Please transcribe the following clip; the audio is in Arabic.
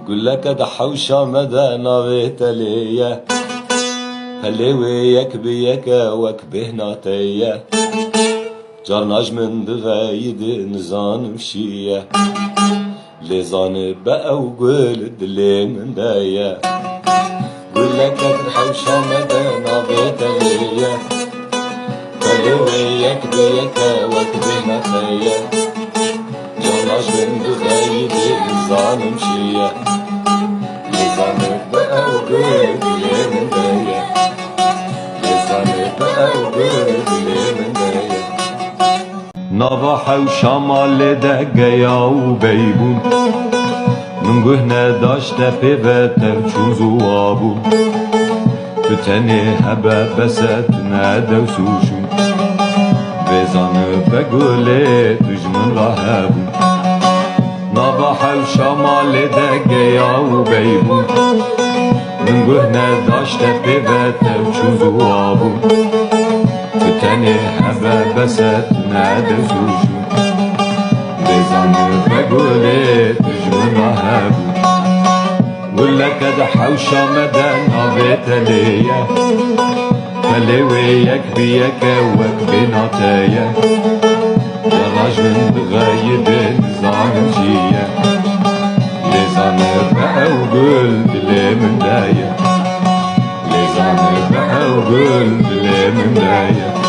نقول لك دحوشة مدى نغيت ليا هلي وياك بياك وكبه ناطية جرناج من دغايد نزان مشية لزان بقى وقلد اللي من دايا قول لك دحوشة مدى نغيت ليا هلي وياك بياك وكبه ناطية جرناج من دغايد نزان مشية لزان بقى وقلد اللي من دايا نضح وشمال دقيا وبيبون من قهنا داشت بيبتا شو زوابون تتني هبا بساتنا دوسوشون بيزان بقولي تجمن رهابون نضح وشمال دقيا وبيبون من قهنا داشت بيبتا شو زوابون تتني هبا بساتنا دوسوشو بيزان بقولي تجمن رهابو ولا كده حوشة مدانا بيتليا خلي وياك بياك وكبي ناطية جراج من بغايد نزان جية لزان بقى وقلب اللي من داية لزان بقى وقلب اللي من داية